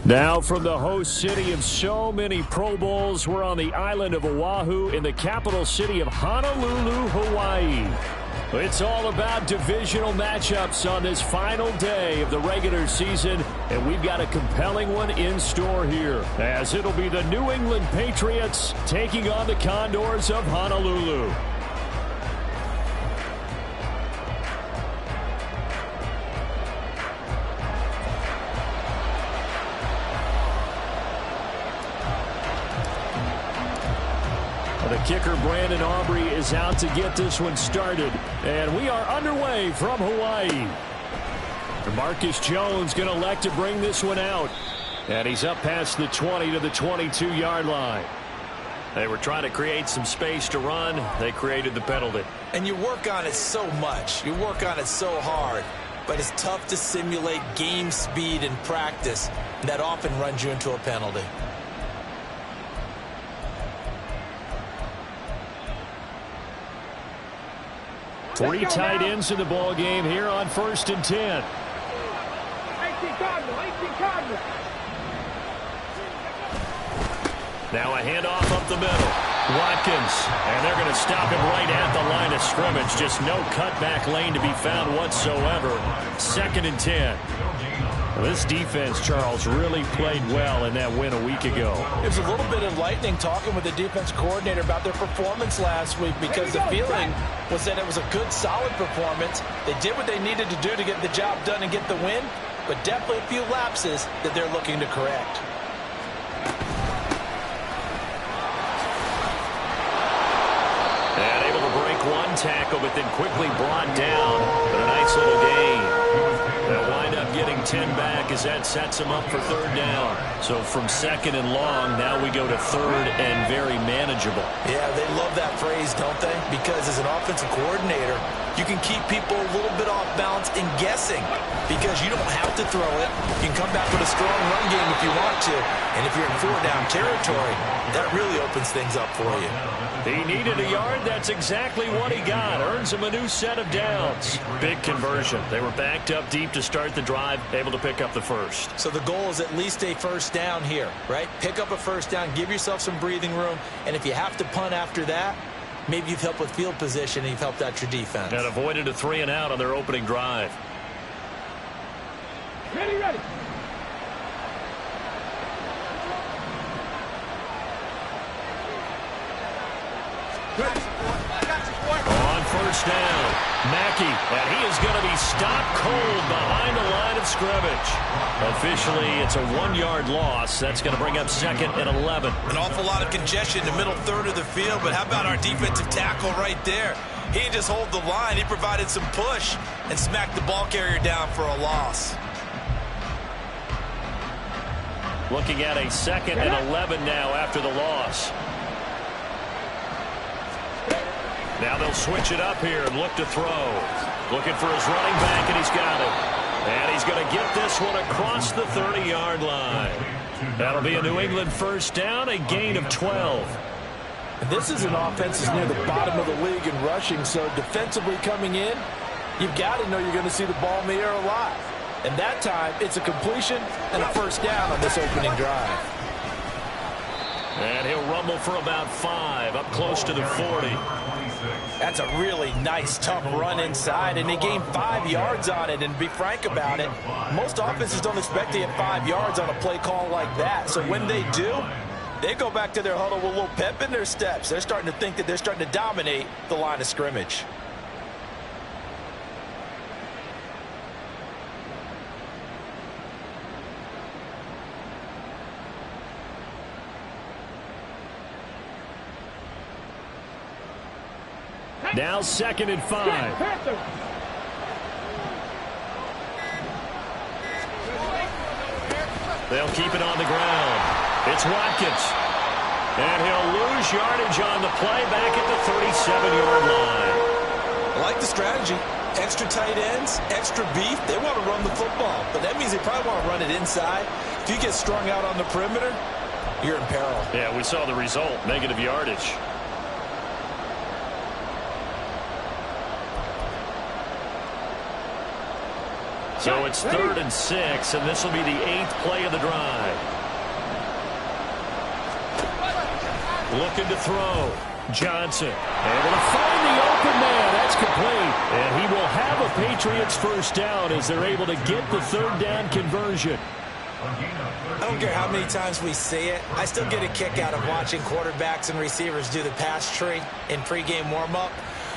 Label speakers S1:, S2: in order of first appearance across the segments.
S1: Now from the host city of so many Pro Bowls, we're on the island of Oahu in the capital city of Honolulu, Hawaii. It's all about divisional matchups on this final day of the regular season, and we've got a compelling one in store here, as it'll be the New England Patriots taking on the Condors of Honolulu. The kicker, Brandon Aubrey, is out to get this one started. And we are underway from Hawaii. Marcus Jones going to elect to bring this one out. And he's up past the 20 to the 22-yard line. They were trying to create some space to run. They created the penalty.
S2: And you work on it so much. You work on it so hard. But it's tough to simulate game speed in practice. That often runs you into a penalty.
S1: Three tight ends in the ball game here on 1st and 10. Now a handoff up the middle. Watkins, and they're going to stop him right at the line of scrimmage. Just no cutback lane to be found whatsoever. 2nd and 10. This defense, Charles, really played well in that win a week ago.
S2: It was a little bit enlightening talking with the defense coordinator about their performance last week, because the feeling was that it was a good, solid performance. They did what they needed to do to get the job done and get the win, but definitely a few lapses that they're looking to correct.
S1: And able to break one tackle, but then quickly brought down. But a nice little gain. They'll wind up getting 10 back as that sets them up for 3rd down. So from 2nd and long, now we go to 3rd and very manageable.
S2: Yeah, they love that phrase, don't they? Because as an offensive coordinator, you can keep people a little bit off balance in guessing, because you don't have to throw it. You can come back with a strong run game if you want to. And if you're in 4-down territory, that really opens things up for you.
S1: He needed a yard. That's exactly what he got. Earns him a new set of downs. Big conversion. They were backed up deep to start the drive, able to pick up the first.
S2: So the goal is at least a 1st down here, right? Pick up a 1st down, give yourself some breathing room, and if you have to punt after that, maybe you've helped with field position and you've helped out your defense.
S1: And avoided a 3 and out on their opening drive.
S3: Ready.
S1: On 1st down, Mackey, and he is going to be stopped cold behind the line of scrimmage. Officially, it's a 1-yard loss. That's going to bring up 2nd and 11.
S2: An awful lot of congestion in the middle third of the field, but how about our defensive tackle right there? He didn't just hold the line. He provided some push and smacked the ball carrier down for a loss.
S1: Looking at a 2nd and 11 now after the loss. Now they'll switch it up here and look to throw. Looking for his running back, and he's got it. And he's going to get this one across the 30-yard line. That'll be a New England 1st down, a gain of 12.
S2: This is an offense that's near the bottom of the league in rushing, so defensively coming in, you've got to know you're going to see the ball in the air a lot. And that time, it's a completion and a 1st down on this opening drive.
S1: And he'll rumble for about 5, up close to the 40.
S2: That's a really nice, tough run inside, and they gained 5 yards on it. And to be frank about it, most offenses don't expect to get 5 yards on a play call like that. So when they do, they go back to their huddle with a little pep in their steps. They're starting to think that they're starting to dominate the line of scrimmage.
S1: Now 2nd and 5. They'll keep it on the ground. It's Watkins. And he'll lose yardage on the play back at the 37-yard line.
S2: I like the strategy. Extra tight ends, extra beef. They want to run the football, but that means they probably want to run it inside. If you get strung out on the perimeter, you're in peril.
S1: Yeah, we saw the result, negative yardage. So it's 3rd and 6, and this will be the 8th play of the drive. Looking to throw. Johnson able to find the open man. That's complete. And he will have a Patriots first down as they're able to get the 3rd down conversion.
S2: I don't care how many times we see it. I still get a kick out of watching quarterbacks and receivers do the pass tree in pregame warm-up.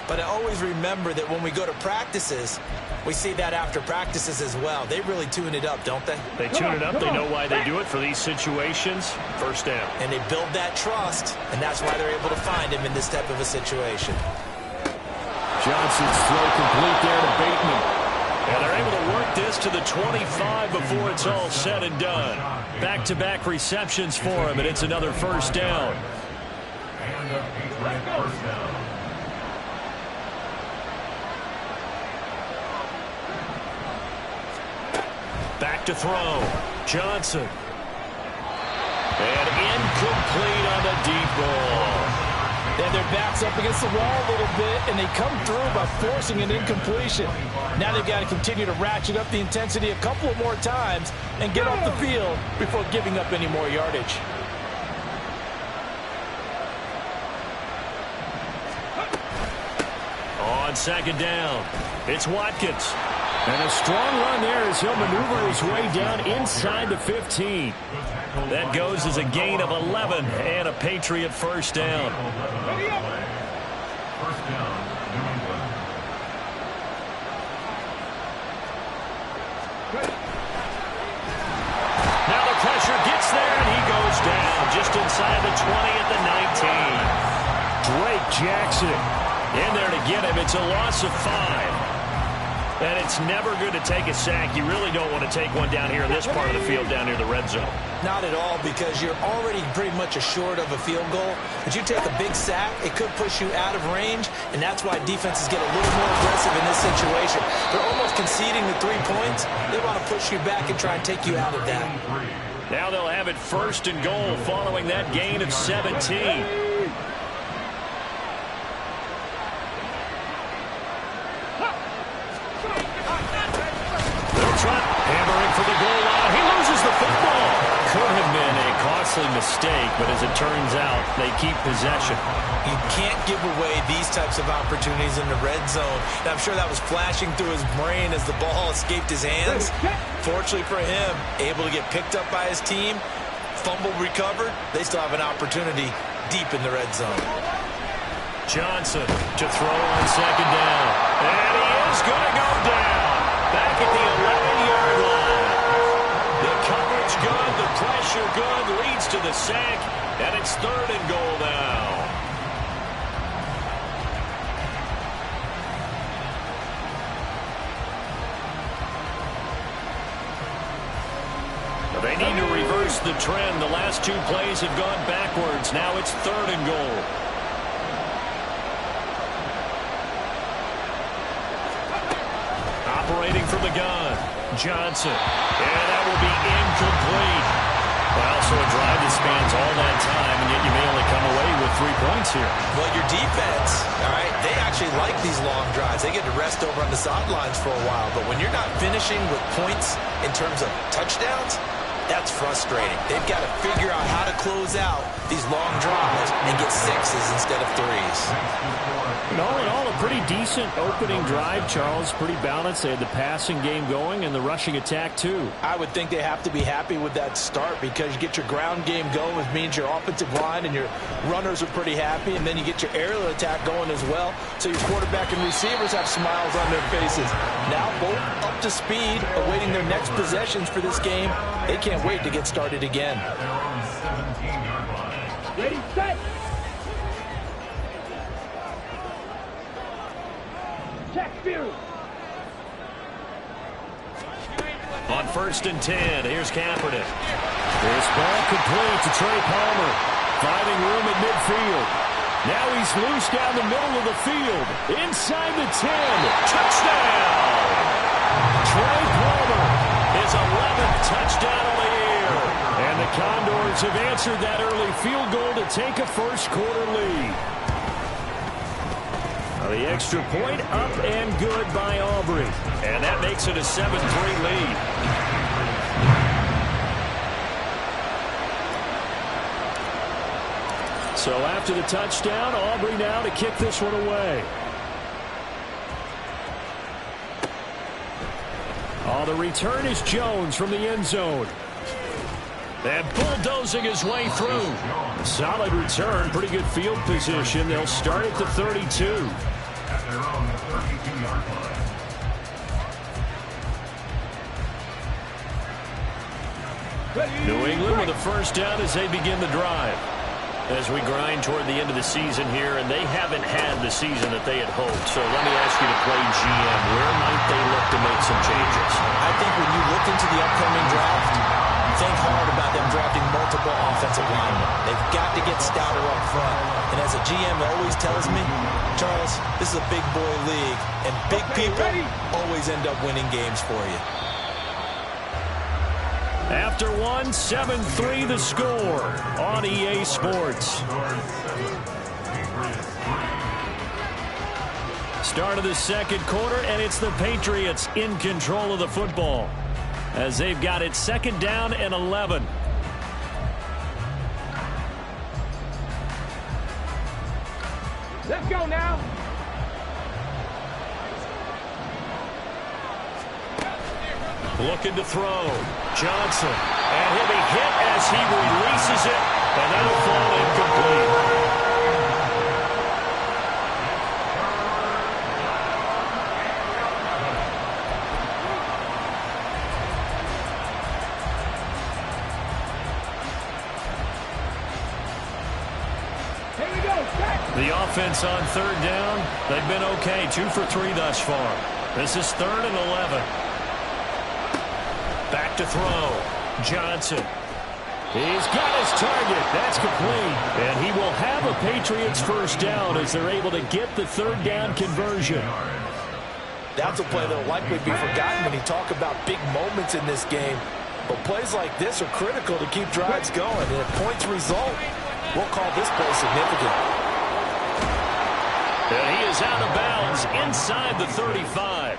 S2: But I always remember that when we go to practices, we see that after practices as well. They really tune it up, don't they?
S1: They tune it up. They know why they do it for these situations. First down.
S2: And they build that trust, and that's why they're able to find him in this type of a situation.
S1: Johnson's throw complete there to Bateman. And they're able to work this to the 25 before it's all said and done. Back-to-back receptions for him, and it's another first down. Back to throw. Johnson. And incomplete on the deep ball.
S3: And their back's up against the wall a little bit, and they come through by forcing an incompletion. Now they've got to continue to ratchet up the intensity a couple of more times and get off the field before giving up any more yardage.
S1: On 2nd down, it's Watkins. And a strong run there as he'll maneuver his way down inside the 15. That goes as a gain of 11 and a Patriot first down. Now the pressure gets there and he goes down just inside the 20 at the 19. Drake Jackson in there to get him. It's a loss of 5. And it's never good to take a sack. You really don't want to take one down here in this part of the field down near the red zone.
S2: Not at all, because you're already pretty much assured of a field goal. But you take a big sack, it could push you out of range, and that's why defenses get a little more aggressive in this situation. They're almost conceding the 3 points. They want to push you back and try and take you out of that.
S1: Now they'll have it 1st and goal following that gain of 17. Hammering for the goal line. He loses the football. Could have been a costly mistake, but as it turns out, they keep possession.
S2: You can't give away these types of opportunities in the red zone. And I'm sure that was flashing through his brain as the ball escaped his hands. Fortunately for him, able to get picked up by his team, fumble recovered. They still have an opportunity deep in the red zone.
S1: Johnson to throw on 2nd down. And he is going to go down. Back at the 11-yard line. The coverage good, the pressure good, leads to the sack, and it's 3rd and goal now. They need to reverse the trend. The last 2 plays have gone backwards. Now it's 3rd and goal. Operating from the gun, Johnson. And that will be incomplete. Well, so a drive that spans all that time, and yet you may only come away with 3 points here.
S2: Well, your defense, all right, they actually like these long drives. They get to rest over on the sidelines for a while. But when you're not finishing with points in terms of touchdowns, that's frustrating. They've got to figure out how to close out these long drives and get 6s instead of 3s.
S1: All in all, a pretty decent opening drive, Charles. Pretty balanced. They had the passing game going and the rushing attack, too.
S3: I would think they have to be happy with that start because you get your ground game going, which means your offensive line and your runners are pretty happy, and then you get your aerial attack going as well, so your quarterback and receivers have smiles on their faces. Now both up to speed, awaiting their next possessions for this game. They can't wait to get started again.
S4: Ready, set. Check, spirit.
S1: On 1st and 10, here's Kaepernick. This ball complete to Trey Palmer. Finding room at midfield. Now he's loose down the middle of the field. Inside the 10. Touchdown! Trey Palmer, his 11th touchdown of the year. And the Condors have answered that early field goal to take a first quarter lead. The extra point up and good by Aubrey. And that makes it a 7-3 lead. So after the touchdown, Aubrey now to kick this one away. Oh, the return is Jones from the end zone. And bulldozing his way through. Solid return, pretty good field position. They'll start at the 32. New England with a first down as they begin the drive. As we grind toward the end of the season here, and they haven't had the season that they had hoped. So let me ask you to play GM. Where might they look to make some changes?
S2: I think when you look into the upcoming draft, think hard about them drafting multiple offensive linemen. They've got to get stouter up front. And as a GM always tells me, Charles, this is a big boy league, and big people always end up winning games for you.
S1: After one, 7-3 the score on EA Sports. Start of the second quarter, and it's the Patriots in control of the football as they've got it second down and 11.
S4: Let's go now.
S1: Looking to throw. Johnson. And he'll be hit as he releases it. And that'll fall incomplete.
S4: Here we go. Back.
S1: The offense on third down, they've been okay. 2 for 3 thus far. This is 3rd and 11. Back to throw. Johnson. He's got his target. That's complete. And he will have a Patriots first down as they're able to get the third down conversion.
S2: That's a play that will likely be forgotten when you talk about big moments in this game. But plays like this are critical to keep drives going. And if points result, we'll call this play significant.
S1: And he is out of bounds inside the 35.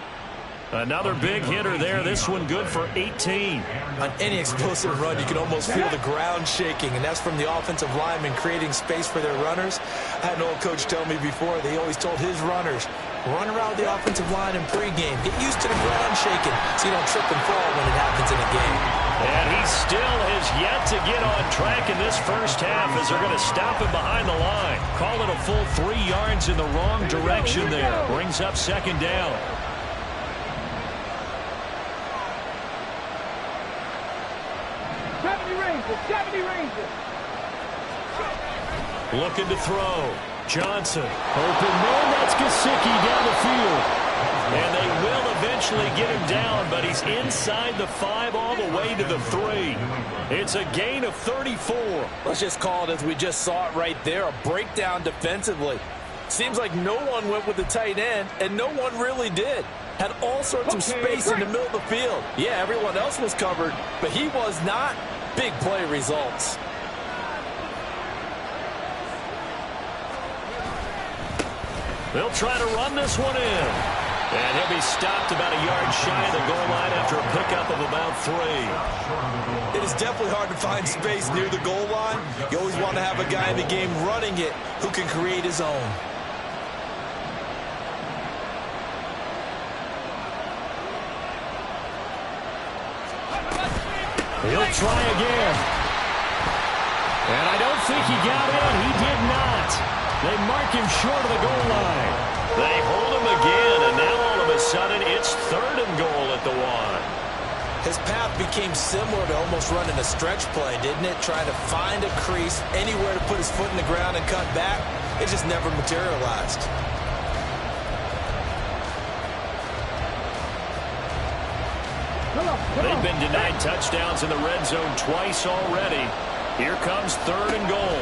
S1: Another big hitter there. This one good for 18.
S2: On any explosive run, you can almost feel the ground shaking, and that's from the offensive linemen creating space for their runners. I had an old coach tell me before, they always told his runners, run around the offensive line in pregame. Get used to the ground shaking so you don't trip and fall when it happens in a game.
S1: And he still has yet to get on track in this first half as they're going to stop him behind the line. Call it a full 3 yards in the wrong direction there. Brings up second down.
S4: 70 Rangers.
S1: Looking to throw. Johnson. Open man, that's Gesicki down the field. And they will eventually get him down, but he's inside the 5 all the way to the 3. It's a gain of 34.
S2: Let's just call it as we just saw it right there, a breakdown defensively. Seems like no one went with the tight end, and no one really did. Had all sorts of space in the middle of the field. Yeah, everyone else was covered, but he was not. Big play results.
S1: They'll try to run this one in. And he'll be stopped about a yard shy of the goal line after a pickup of about 3.
S2: It is definitely hard to find space near the goal line. You always want to have a guy in the game running it who can create his own.
S1: He'll try again. And I don't think he got in. He did not. They mark him short of the goal line. They hold him again, and now all of a sudden it's 3rd and goal at the 1.
S2: His path became similar to almost running a stretch play, didn't it? Trying to find a crease, anywhere to put his foot in the ground and cut back. It just never materialized.
S1: They've been denied touchdowns in the red zone twice already. Here comes 3rd and goal.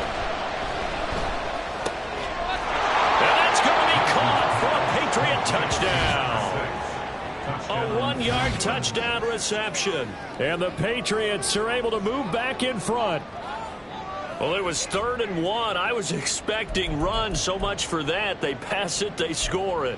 S1: And that's going to be caught for a Patriot touchdown. A 1-yard touchdown reception. And the Patriots are able to move back in front. Well, it was 3rd and 1. I was expecting runs. So much for that. They pass it, they score it.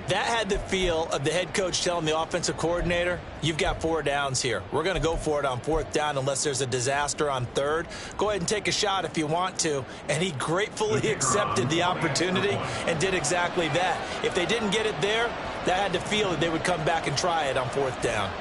S3: That had the feel of the head coach telling the offensive coordinator, you've got 4 downs here. We're going to go for it on 4th down unless there's a disaster on 3rd. Go ahead and take a shot if you want to. And he gratefully accepted the opportunity and did exactly that. If they didn't get it there, that had the feel that they would come back and try it on 4th down.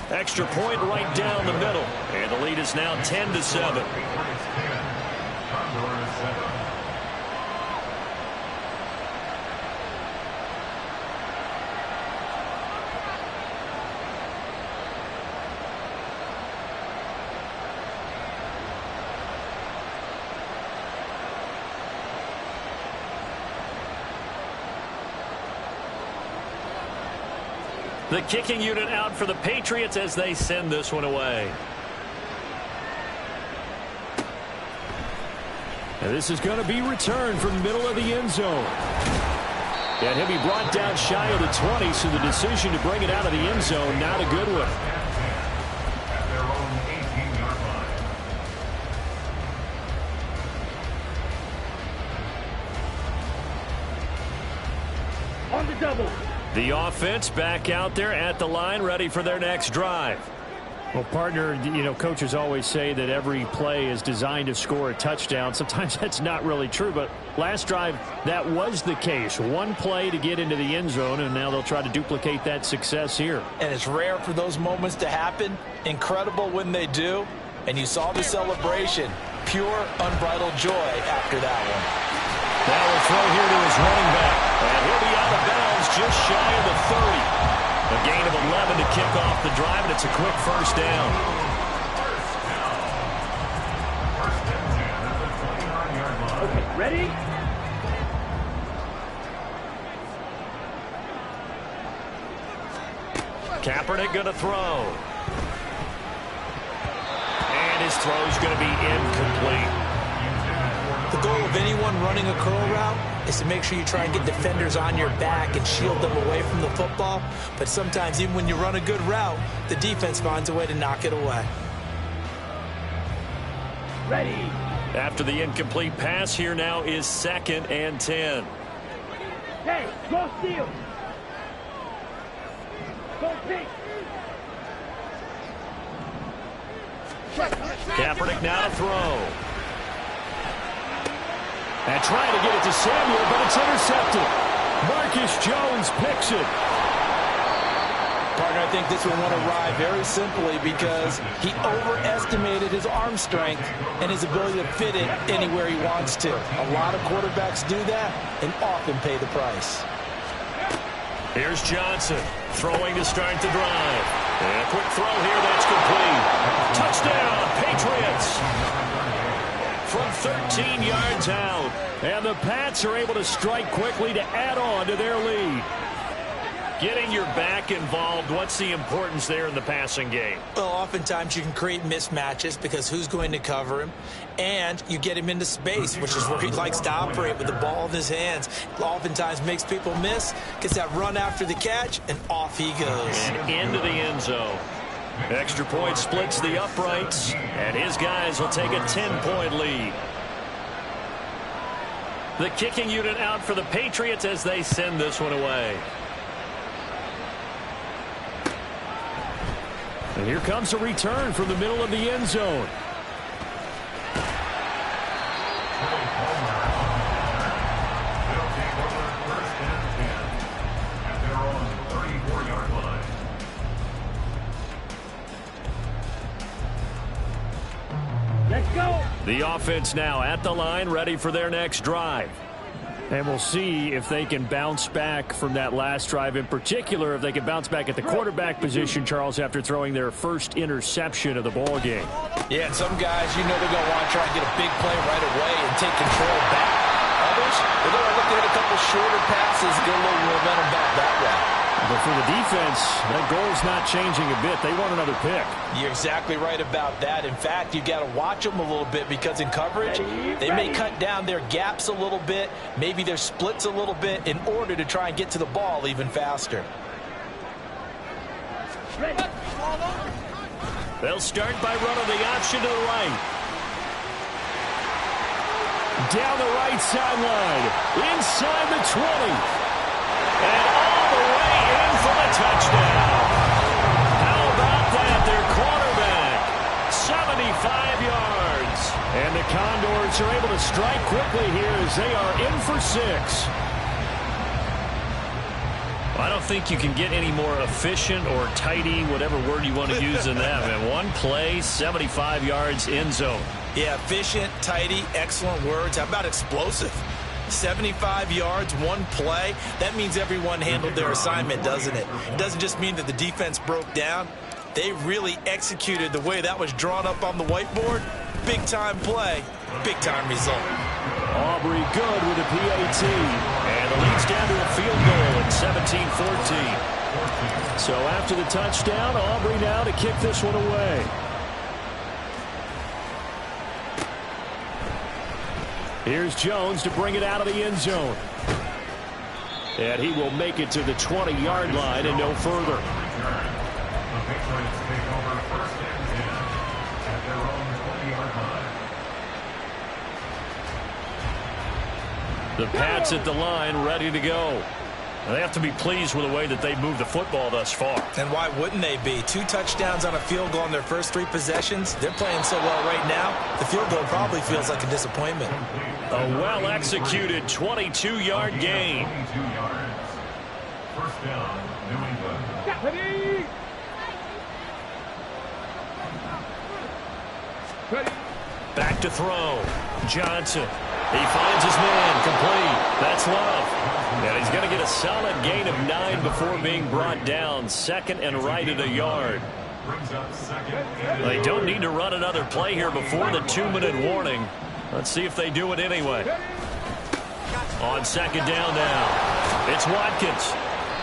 S1: Extra point right down the middle. And the lead is now 10-7. The kicking unit out for the Patriots as they send this one away. And this is going to be returned from the middle of the end zone. And he'll be brought down shy of the 20, so the decision to bring it out of the end zone, not a good one.
S4: On the double.
S1: The offense back out there at the line, ready for their next drive. Well, partner, you know, coaches always say that every play is designed to score a touchdown. Sometimes that's not really true, but last drive, that was the case. One play to get into the end zone, and now they'll try to duplicate that success here.
S3: And it's rare for those moments to happen. Incredible when they do. And you saw the celebration. Pure, unbridled joy after that one.
S1: Now we'll throw here to his running back. And he'll be out of bounds just shy of the 30. A gain of 11 to kick off the drive, and it's a quick first down.
S4: Okay, ready?
S1: Kaepernick going to throw. And his throw's going to be incomplete.
S3: The goal of anyone running a curl route is to make sure you try and get defenders on your back and shield them away from the football. But sometimes even when you run a good route, the defense finds a way to knock it away.
S4: Ready.
S1: After the incomplete pass, here now is 2nd and 10.
S4: Hey, go steal. Go pick.
S1: Kaepernick now to throw. And trying to get it to Samuel, but it's intercepted. Marcus Jones picks it.
S3: Partner, I think this one won a ride very simply because he overestimated his arm strength and his ability to fit it anywhere he wants to. A lot of quarterbacks do that and often pay the price.
S1: Here's Johnson throwing to start the drive. And a quick throw here, that's complete. Touchdown, Patriots! From 13 yards out. And the Pats are able to strike quickly to add on to their lead. Getting your back involved, what's the importance there in the passing game?
S3: Well, oftentimes you can create mismatches because who's going to cover him? And you get him into space, which is where he likes to operate with the ball in his hands. Oftentimes makes people miss, gets that run after the catch, and off he goes.
S1: And into the end zone. Extra point splits the uprights, and his guys will take a 10-point lead. The kicking unit out for the Patriots as they send this one away. And here comes a return from the middle of the end zone.
S4: Let's go.
S1: The offense now at the line, ready for their next drive. And we'll see if they can bounce back from that last drive. In particular, if they can bounce back at the quarterback position, Charles, after throwing their first interception of the ball game.
S3: Yeah, and some guys, you know they're going to want to try and get a big play right away and take control back. Others, they're going to look at a couple shorter passes, get a little momentum back that way.
S1: The for the defense, that goal's not changing a bit. They want another pick.
S2: You're exactly right about that. In fact, you got to watch them a little bit because in coverage, they may cut down their gaps a little bit, maybe their splits a little bit in order to try and get to the ball even faster.
S1: They'll start by running the option to the right. Down the right sideline, inside the 20. And all the way in for the touchdown. How about that? Their quarterback, 75 yards. And the Condors are able to strike quickly here as they are in for 6. I don't think you can get any more efficient or tidy, whatever word you want to use in that. Man, one play, 75 yards, end zone.
S2: Yeah, efficient, tidy, excellent words. How about explosive? 75 yards, one play. That means everyone handled their assignment, doesn't it? It doesn't just mean that the defense broke down. They really executed the way that was drawn up on the whiteboard. Big-time play, big-time result.
S1: Aubrey good with a PAT. And the lead's down to a field goal at 17-14. So after the touchdown, Aubrey now to kick this one away. Here's Jones to bring it out of the end zone. And he will make it to the 20-yard line and no further. The Pats at the line, ready to go. They have to be pleased with the way that they moved the football thus far. And
S2: why wouldn't they be? 2 touchdowns on a field goal in their first 3 possessions. They're playing so well right now, the field goal probably feels like a disappointment.
S1: A well-executed 22-yard gain.
S5: First down, New England.
S1: Back to throw. Johnson. He finds his man. Complete. That's Love. And he's going to get a solid gain of 9 before being brought down. Second and right at a yard. They don't need to run another play here before the 2-minute warning. Let's see if they do it anyway. On second down now, it's Watkins.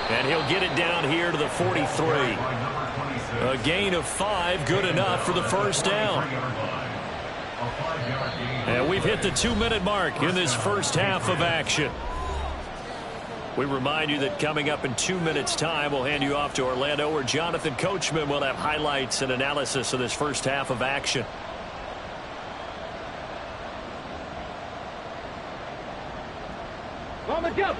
S1: And he'll get it down here to the 43. A gain of 5, good enough for the first down. And we've hit the 2-minute mark in this first half of action. We remind you that coming up in 2 minutes' time, we'll hand you off to Orlando, where Jonathan Coachman will have highlights and analysis of this first half of action.
S4: On the jump.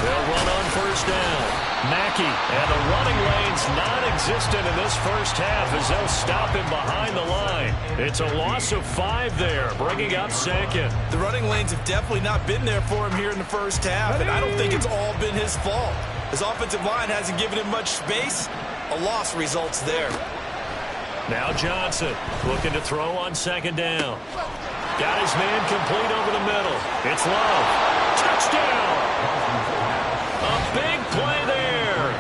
S1: They'll run on first down. Mackey, and the running lane's non-existent in this first half as they'll stop him behind the line. It's a loss of 5 there, bringing up second.
S2: The running lanes have definitely not been there for him here in the first half, and I don't think it's all been his fault. His offensive line hasn't given him much space. A loss results there.
S1: Now Johnson looking to throw on second down. Got his man complete over the middle. It's Love. Touchdown! A big play there.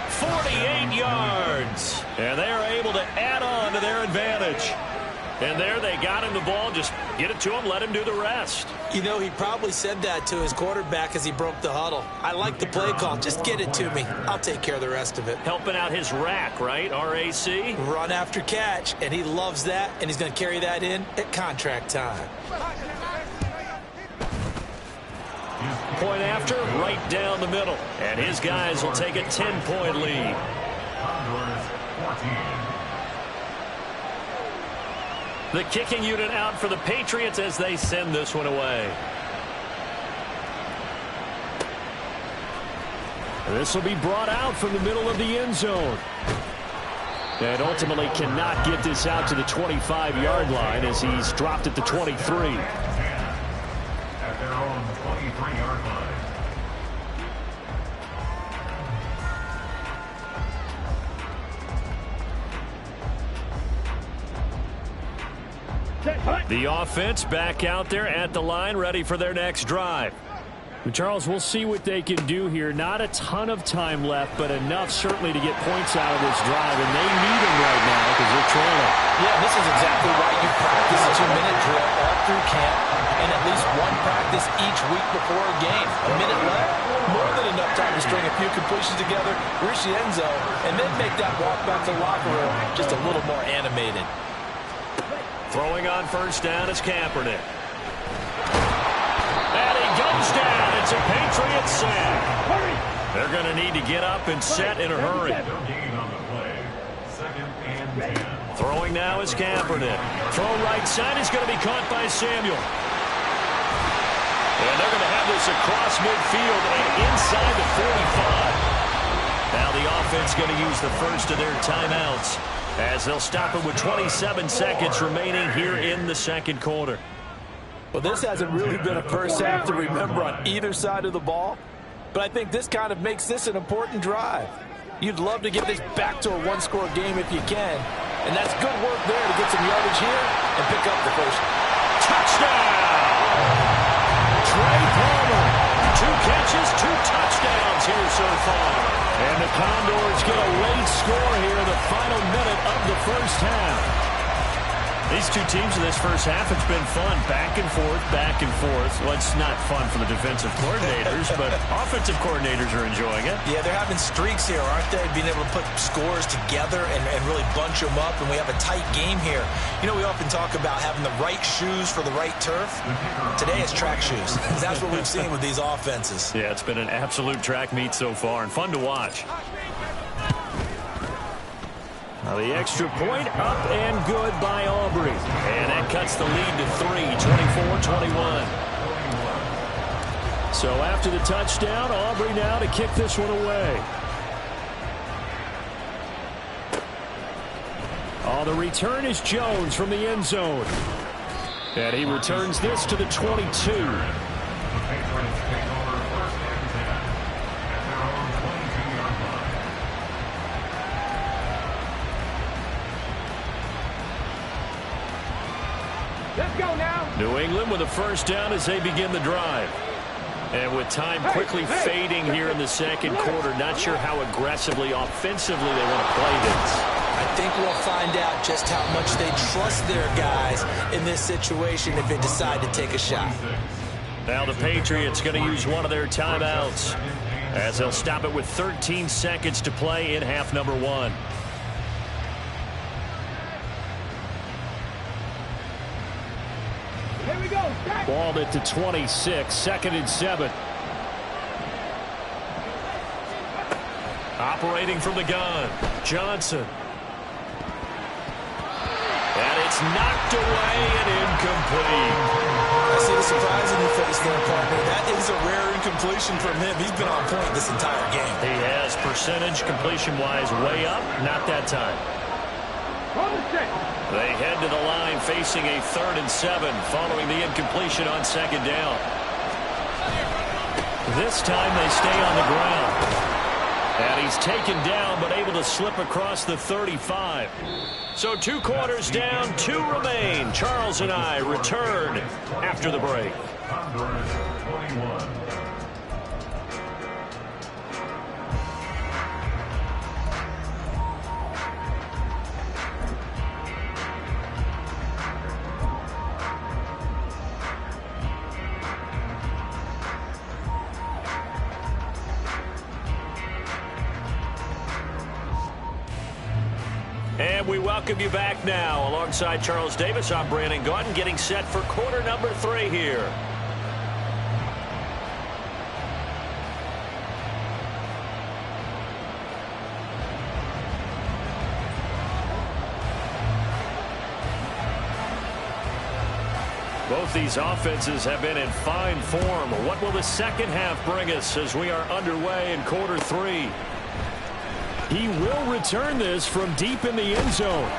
S1: 48 yards. And they are able to add on to their advantage. And there they got him the ball. Just get it to him, let him do the rest.
S2: You know, he probably said that to his quarterback as he broke the huddle. I like the play call. Just get it to me. I'll take care of the rest of it.
S1: Helping out his rack, right? RAC?
S2: Run after catch, and he loves that, and he's going to carry that in at contract time.
S1: Point after, right down the middle. And his guys will take a 10-point lead.
S5: Condors 14.
S1: The kicking unit out for the Patriots as they send this one away. This will be brought out from the middle of the end zone. And ultimately cannot get this out to the 25-yard line as he's dropped at the 23.
S5: At their own 23-yard line.
S1: The offense back out there at the line, ready for their next drive. Charles, we'll see what they can do here. Not a ton of time left, but enough certainly to get points out of this drive, and they need them right now because they're trailing.
S2: Yeah, this is exactly why you practice
S3: 2-minute drill all through camp and at least one practice each week before a game. A minute left, more than enough time to string a few completions together, reach the end zone, and then make that walk back to the locker room just a little more animated.
S1: Throwing on first down is Kaepernick. And he goes down. It's a Patriots sack. They're going to need to get up and set in a hurry.
S5: Gain on the play. 2nd and 10.
S1: Throwing now is Kaepernick. Throw right side is going to be caught by Samuel. And they're going to have this across midfield and inside the 45. Now the offense going to use the first of their timeouts as they'll stop it with 27 seconds remaining here in the second quarter.
S3: Well, this hasn't really been a first half to remember on either side of the ball, but I think this kind of makes this an important drive. You'd love to get this back to a one-score game if you can, and that's good work there to get some yardage here and pick up the first.
S1: Touchdown! Trey Palmer, 2 catches, 2 touchdowns here so far. And the Condors get a late score here in the final minute of the first half. These two teams in this first half, it's been fun. Back and forth, back and forth. Well, it's not fun for the defensive coordinators, but offensive coordinators are enjoying it.
S2: Yeah, they're having streaks here, aren't they? Being able to put scores together and really bunch them up, and we have a tight game here. You know, we often talk about having the right shoes for the right turf. Today it's track shoes. That's what we've seen with these offenses.
S1: Yeah, it's been an absolute track meet so far and fun to watch. Now the extra point up and good by Aubrey. And that cuts the lead to 3, 24-21. So after the touchdown, Aubrey now to kick this one away. Oh, the return is Jones from the end zone. And he returns this to the 22.
S5: The Patriots take over 1st and 10 at their own 22-yard line.
S4: Let's go now.
S1: New England with a first down as they begin the drive. And with time quickly fading here in the second quarter, not sure how aggressively, offensively they want to play this.
S2: I think we'll find out just how much they trust their guys in this situation if they decide to take a shot.
S1: Now the Patriots going to use one of their timeouts as they'll stop it with 13 seconds to play in half number 1.
S4: Here we go.
S1: Balled it to 26, 2nd and 7. Operating from the gun, Johnson. And it's knocked away and incomplete.
S2: I see the surprise in your face there, partner. That is a rare incompletion from him. He's been on point this entire game.
S1: He has percentage completion-wise way up, not that time. They head to the line facing a 3rd and 7 following the incompletion on 2nd down. This time they stay on the ground. And he's taken down but able to slip across the 35. So 2 quarters down, 2 remain. Charles and I return after the break.
S5: Condors 21.
S1: And we welcome you back now. Alongside Charles Davis, I'm Brandon Gaudin, getting set for quarter number 3 here. Both these offenses have been in fine form. What will the second half bring us as we are underway in quarter 3? He will return this from deep in the end zone.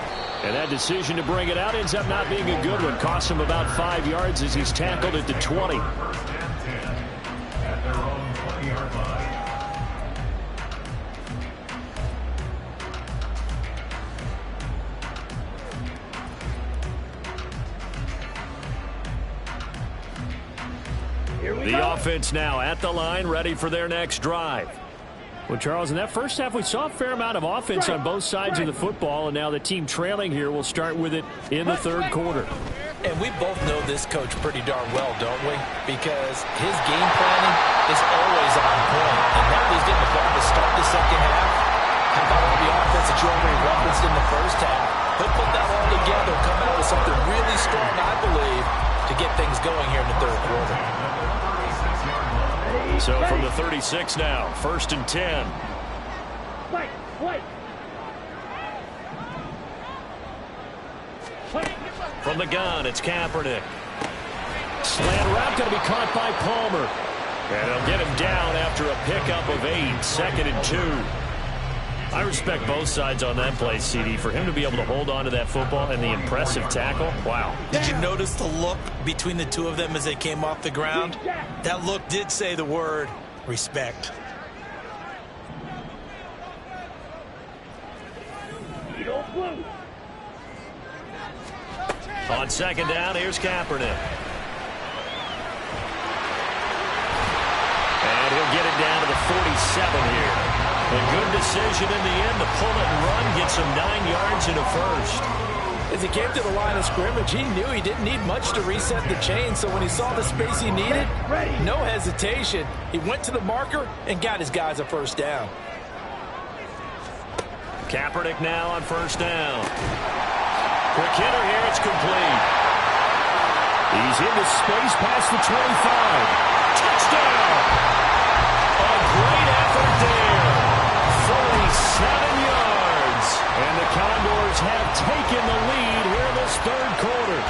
S1: And that decision to bring it out ends up not being a good one. Costs him about 5 yards as he's tackled at the 20.
S5: 1st and 10 at their own 20-yard line.
S4: Here we
S1: The
S4: go.
S1: offense now at the line, ready for their next drive. Well, Charles, in that first half, we saw a fair amount of offense on both sides of the football, and now the team trailing here will start with it in the third quarter.
S2: And we both know this coach pretty darn well, don't we? Because his game planning is always on point. And now he's getting the ball to start the second half. How about all the offense that you already referenced in the first half? He'll put that all together, come out with something really strong, I believe, to get things going here in the third quarter.
S1: So from the 36 now, 1st and 10. From the gun, it's Kaepernick. Slant route going to be caught by Palmer. And they'll get him down after a pickup of 8, 2nd and 2. I respect both sides on that play, CD. For him to be able to hold on to that football and the impressive tackle, wow.
S2: Did you notice the look between the two of them as they came off the ground? That look did say the word respect.
S1: On 2nd down, here's Kaepernick. And he'll get it down to the 47 here. A good decision in the end to pull it and run, gets him 9 yards and a first.
S2: As he came to the line of scrimmage, he knew he didn't need much to reset the chain, so when he saw the space he needed, no hesitation. He went to the marker and got his guys a first down.
S1: Kaepernick now on 1st down. Quick hitter here, it's complete. He's into space past the 25. Touchdown! A great effort there. 47 yards. And the Condors have taken the lead here in this third quarter.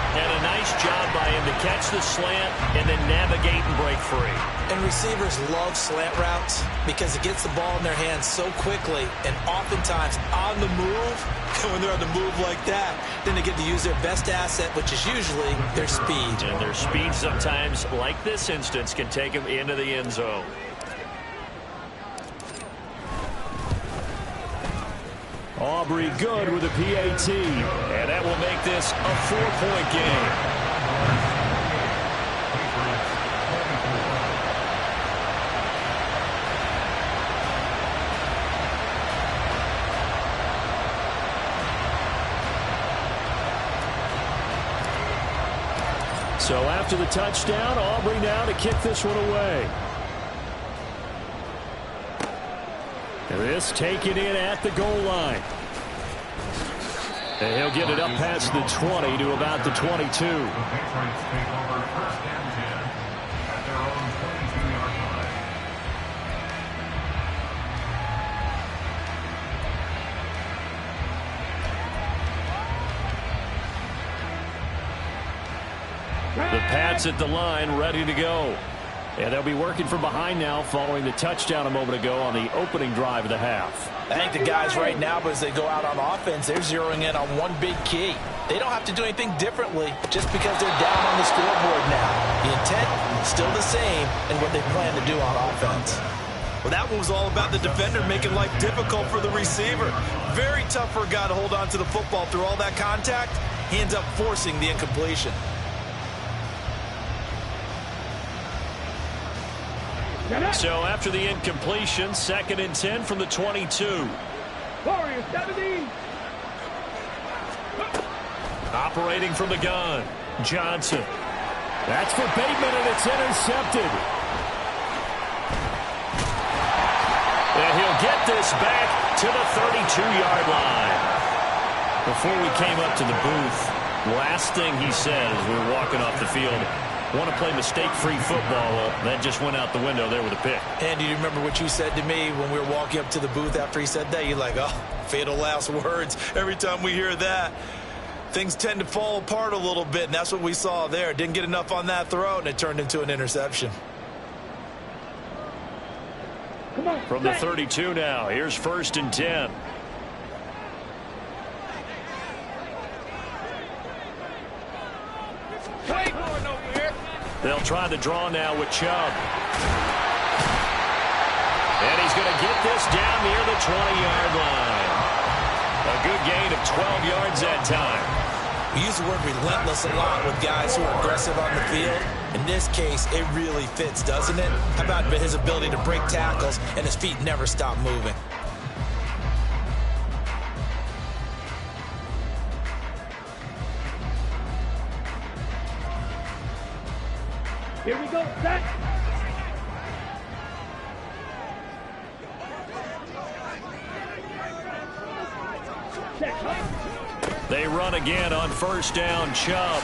S1: And a nice job by him to catch the slant and then navigate and break free.
S2: And receivers love slant routes because it gets the ball in their hands so quickly and oftentimes on the move. And when they're on the move like that, then they get to use their best asset, which is usually their speed.
S1: And their speed sometimes, like this instance, can take them into the end zone. Aubrey good with a PAT. And that will make this a 4-point game. So after the touchdown, Aubrey now to kick this one away. And this taken in at the goal line. And he'll get it up past the 20 to about the 22. The Pats at the line, ready to go. And they'll be working from behind now following the touchdown a moment ago on the opening drive of the half.
S2: I think the guys right now, as they go out on offense, they're zeroing in on one big key. They don't have to do anything differently just because they're down on the scoreboard now. The intent still the same and what they plan to do on offense.
S3: Well, that one was all about the defender making life difficult for the receiver. Very tough for a guy to hold on to the football through all that contact. He ends up forcing the incompletion.
S1: So after the incompletion, 2nd and 10 from the 22.
S4: Warriors 17.
S1: Operating from the gun, Johnson. That's for Bateman, and it's intercepted. And he'll get this back to the 32-yard line. Before we came up to the booth, last thing he said as we were walking off the field, want to play mistake-free football. Well, that just went out the window there with a pick.
S2: And do you remember what you said to me when we were walking up to the booth after he said that? You're like, oh, fatal last words. Every time we hear that, things tend to fall apart a little bit, and that's what we saw there. Didn't get enough on that throw, and it turned into an interception.
S1: From the 32 now, here's 1st and 10. They'll try the draw now with Chubb. And he's going to get this down near the 20-yard line. A good gain of 12 yards that time.
S2: We use the word relentless a lot with guys who are aggressive on the field. In this case, it really fits, doesn't it? How about his ability to break tackles and his feet never stop moving?
S4: Here we go, set.
S1: They run again on first down. Chubb.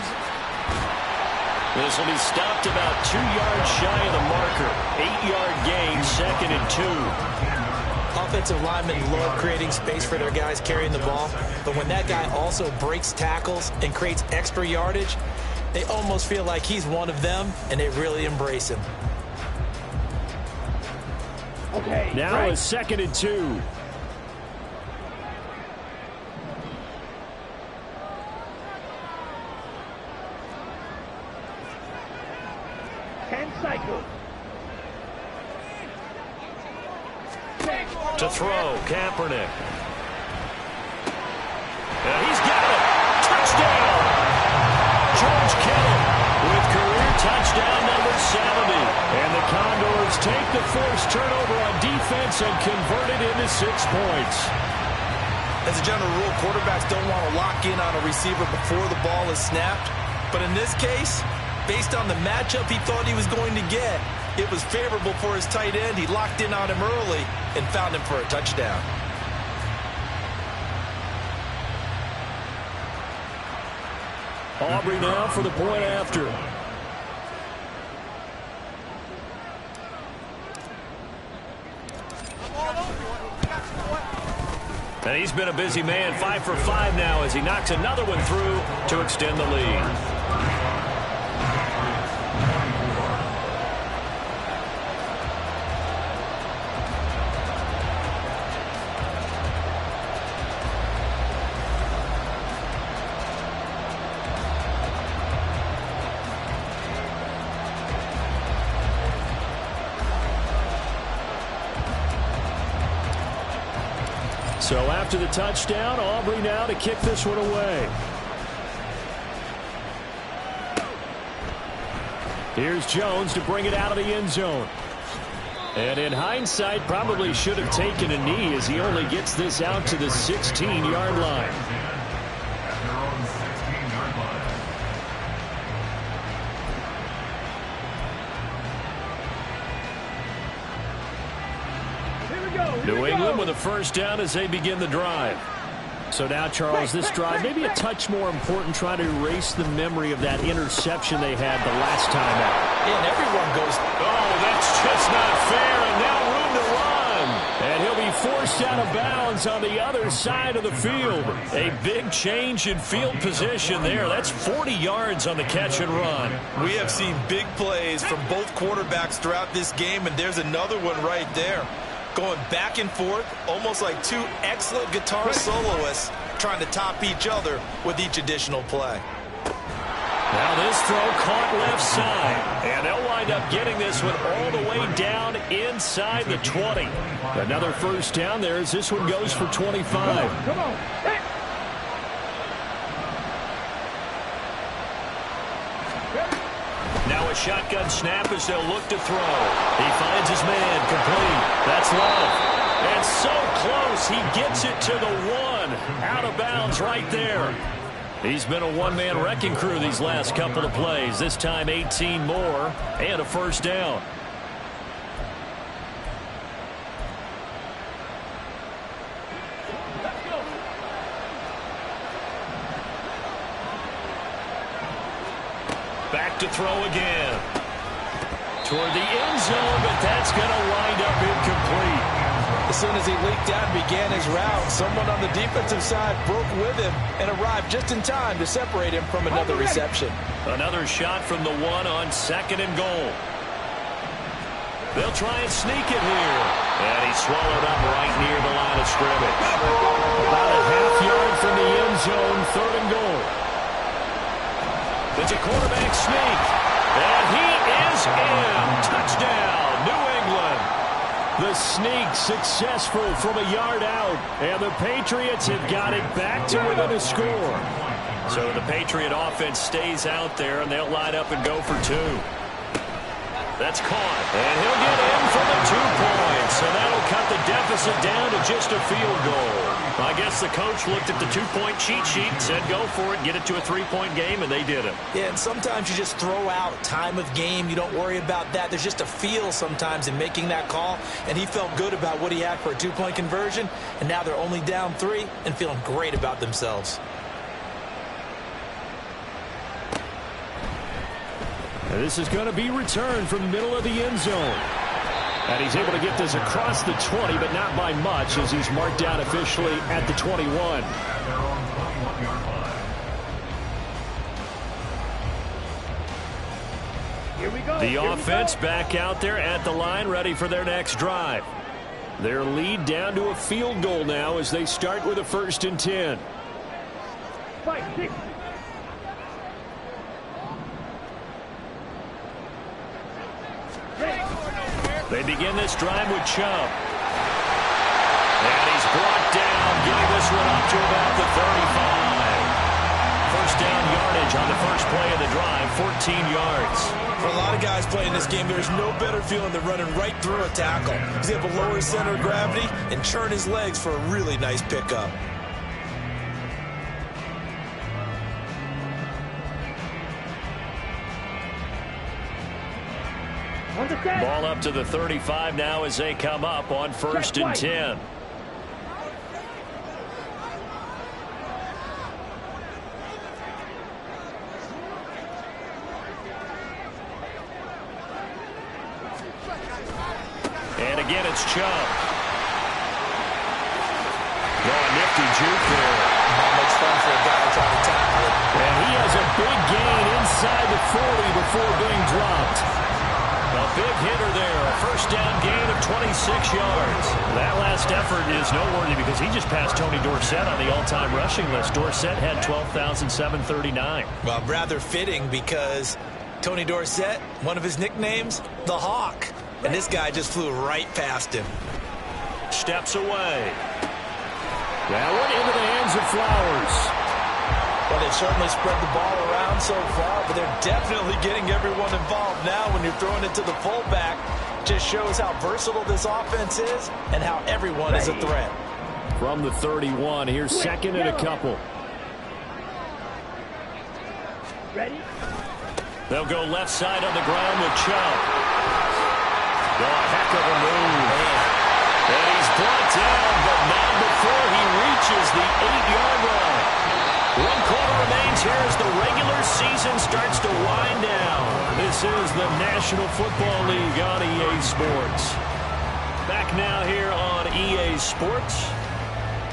S1: This will be stopped about 2 yards shy of the marker. 8-yard gain, 2nd and 2.
S2: Offensive linemen love creating space for their guys carrying the ball, but when that guy also breaks tackles and creates extra yardage, they almost feel like he's one of them, and they really embrace him.
S4: Okay.
S1: Now
S4: right.
S1: a 2nd and 2.
S4: Cycle.
S1: To throw, Kaepernick. And he's got it. Touchdown! George Kittle with career touchdown number 70. And the Condors take the forced turnover on defense and convert it into 6 points.
S2: As a general rule, quarterbacks don't want to lock in on a receiver before the ball is snapped. But in this case, based on the matchup he thought he was going to get, it was favorable for his tight end. He locked in on him early and found him for a touchdown.
S1: Aubrey now for the point after. And he's been a busy man, 5 for 5 now as he knocks another one through to extend the lead. So after the touchdown, Aubrey now to kick this one away. Here's Jones to bring it out of the end zone. And in hindsight, probably should have taken a knee as he only gets this out to the 16-yard line. New England with a first down as they begin the drive. So now, Charles, this drive maybe a touch more important, trying to erase the memory of that interception they had the last time out.
S2: Yeah, and everyone goes,
S1: oh, that's just not fair, and now room to run. And he'll be forced out of bounds on the other side of the field. A big change in field position there. That's 40 yards on the catch and run.
S2: We have seen big plays from both quarterbacks throughout this game, and there's another one right there. Going back and forth, almost like two excellent guitar soloists trying to top each other with each additional play.
S1: Now this throw caught left side, and they'll wind up getting this one all the way down inside the 20. Another first down there as this one goes for 25.
S4: Come on. Hey.
S1: Now a shotgun snap as they'll look to throw. He finds his man, complete. That's Love. And so close, he gets it to the 1. Out of bounds right there. He's been a one-man wrecking crew these last couple of plays. This time 18 more and a first down. Back to throw again. Toward the end zone, but that's going to wind up incomplete.
S2: As soon as he leaked out and began his route, someone on the defensive side broke with him and arrived just in time to separate him from another reception.
S1: Another shot from the 1 on 2nd and goal. They'll try and sneak it here. And he's swallowed up right near the line of scrimmage. About a half yard from the end zone, 3rd and goal. It's a quarterback sneak. And he is in. Touchdown, New England. The sneak successful from a yard out. And the Patriots have got it back to within a score. So the Patriot offense stays out there, and they'll line up and go for 2. That's caught. And he'll get in for the 2 points. So that'll cut the deficit down to just a field goal. I guess the coach looked at the 2-point cheat sheet and said, go for it, get it to a 3-point game, and they did it.
S2: Yeah, and sometimes you just throw out time of game. You don't worry about that. There's just a feel sometimes in making that call, and he felt good about what he had for a 2-point conversion, and now they're only down 3 and feeling great about themselves.
S1: And this is going to be returned from the middle of the end zone. And he's able to get this across the 20, but not by much, as he's marked down officially at the 21.
S4: Here we go.
S1: The offense back out there at the line, ready for their next drive. Their lead down to a field goal now as they start with a 1st and 10.
S4: 5, 6.
S1: They begin this drive with Chubb. And he's brought down, getting this one up to about the 35. First down yardage on the first play of the drive, 14 yards.
S2: For a lot of guys playing this game, there's no better feeling than running right through a tackle. He's able to lower his center of gravity and churn his legs for a really nice pickup.
S1: Ball up to the 35 now as they come up on 1st and 10. And again, it's Chubb. Oh, a nifty juke there.
S2: Makes fun for a guy trying to tackle it.
S1: And he has a big gain inside the 40 before being dropped. A big hitter there. A first down gain of 26 yards. That last effort is noteworthy because he just passed Tony Dorsett on the all-time rushing list. Dorsett had 12,739.
S2: Well, rather fitting because Tony Dorsett, one of his nicknames, the Hawk. And this guy just flew right past him.
S1: Steps away. That one into the hands of Flowers.
S2: Well, they've certainly spread the ball around so far, but they're definitely getting everyone involved now when you're throwing it to the fullback. Just shows how versatile this offense is and how everyone is a threat.
S1: From the 31, here's 2nd and a couple.
S4: Ready?
S1: They'll go left side on the ground with Chubb. Oh, a heck of a move. And he's brought down, but not before he reaches the 8-yard line. 1 quarter remains here as the regular season starts to wind down. This is the National Football League on EA Sports. Back now here on EA Sports.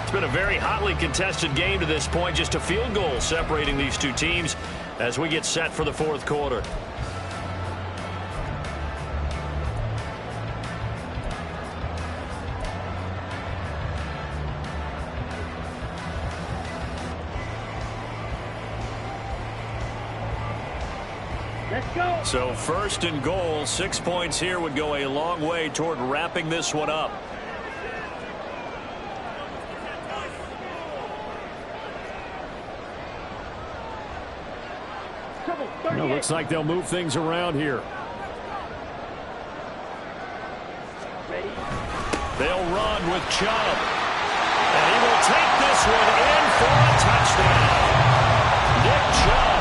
S1: It's been a very hotly contested game to this point. Just a field goal separating these two teams as we get set for the 4th quarter.
S4: Let's go.
S1: So 1st and goal, 6 points here would go a long way toward wrapping this one up. Well, looks like they'll move things around here.
S4: Ready?
S1: They'll run with Chubb. And he will take this one in for a touchdown. Nick Chubb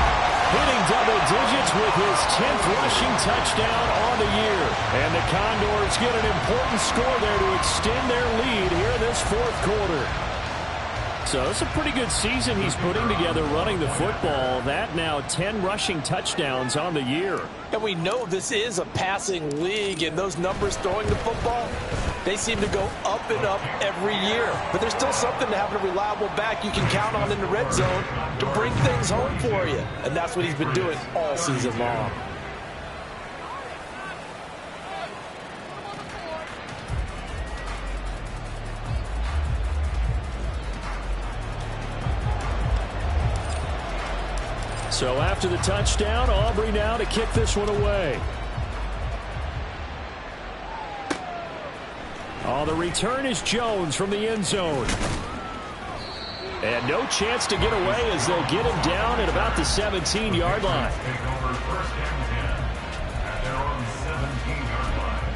S1: hitting double digits with his 10th rushing touchdown on the year. And the Condors get an important score there to extend their lead here in this 4th quarter. So it's a pretty good season he's putting together running the football. That now 10 rushing touchdowns on the year.
S2: And we know this is a passing league, and those numbers throwing the football, they seem to go up and up every year. But there's still something to having a reliable back you can count on in the red zone to bring things home for you. And that's what he's been doing all season long.
S1: So after the touchdown, Aubrey now to kick this one away. Oh, the return is Jones from the end zone. And no chance to get away as they'll get him down at about the 17-yard line.
S5: Take over first and 10 at their own 17-yard line.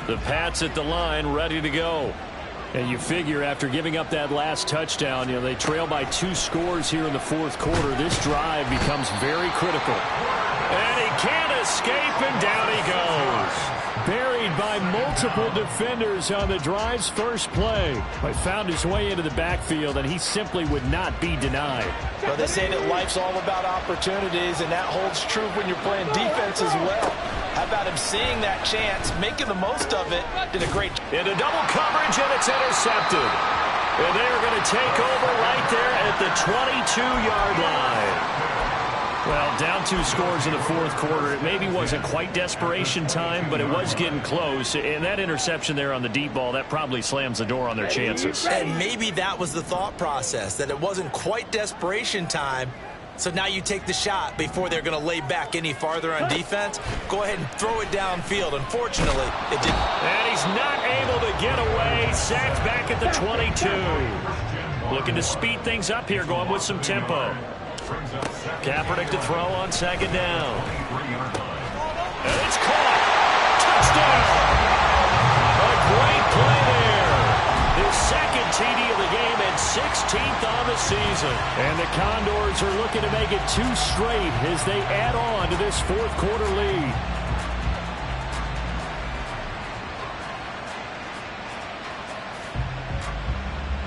S1: The Pats at the line, ready to go. And you figure after giving up that last touchdown, they trail by 2 scores here in the fourth quarter. This drive becomes very critical. And he can't escape, and down he goes. Buried by multiple defenders on the drive's first play. But found his way into the backfield, and he simply would not be denied.
S3: Well, they say that life's all about opportunities, and that holds true when you're playing defense as well. How about him seeing that chance, making the most of it? Did a great job.
S1: Into double coverage, and it's intercepted. And they're going to take over right there at the 22-yard line. Well, down 2 scores in the fourth quarter. It maybe wasn't quite desperation time, but it was getting close. And that interception there on the deep ball, that probably slams the door on their chances.
S3: And maybe that was the thought process, that it wasn't quite desperation time. So now you take the shot before they're going to lay back any farther on defense. Go ahead and throw it downfield. Unfortunately, it didn't.
S1: And he's not able to get away. Sacked back at the 22. Looking to speed things up here, going with some tempo. Kaepernick to throw on second down. And it's caught. Touchdown. A great play there. His second TD of the game and 16th on the season. And the Condors are looking to make it 2 straight as they add on to this fourth quarter lead.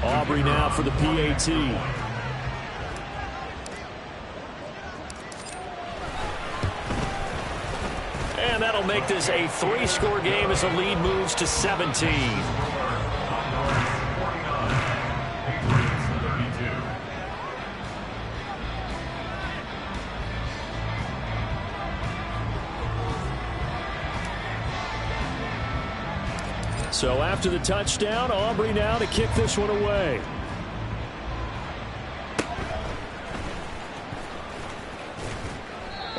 S1: Aubrey now for the PAT. And that'll make this a 3-score game as the lead moves to 17. So after the touchdown, Aubrey now to kick this one away.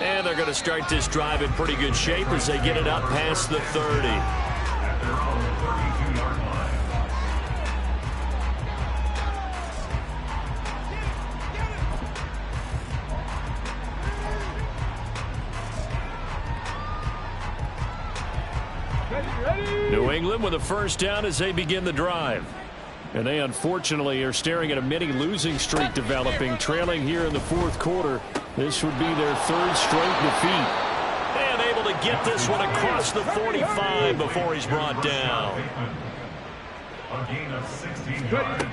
S1: And they're going to start this drive in pretty good shape as they get it up past the 30. New England with a first down as they begin the drive. And they unfortunately are staring at a mini losing streak developing, trailing here in the fourth quarter. This would be their 3rd straight defeat. And able to get this one across the 45 before he's brought down.
S5: A gain of 16 yards.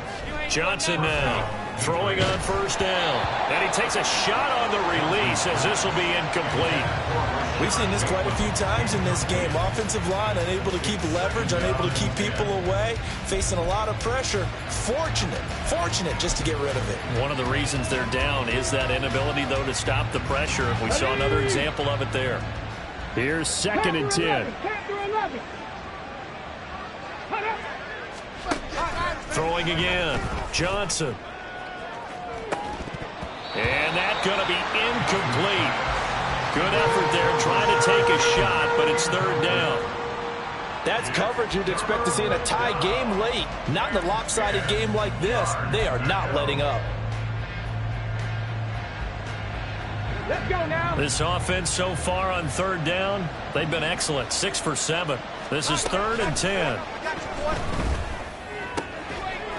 S1: Johnson now throwing on first down. And he takes a shot on the release as this will be incomplete.
S3: We've seen this quite a few times in this game. Offensive line unable to keep leverage, unable to keep people away, facing a lot of pressure. Fortunate just to get rid of it.
S1: One of the reasons they're down is that inability, though, to stop the pressure. We saw another example of it there. Here's 2nd and 10. Throwing again. Johnson. And that's going to be incomplete. Good effort there trying to take a shot, but it's 3rd down.
S3: That's coverage you'd expect to see in a tie game late. Not in a lopsided game like this. They are not letting up.
S4: Let's go now.
S1: This offense so far on 3rd down, they've been excellent. 6 for 7. This is 3rd and 10.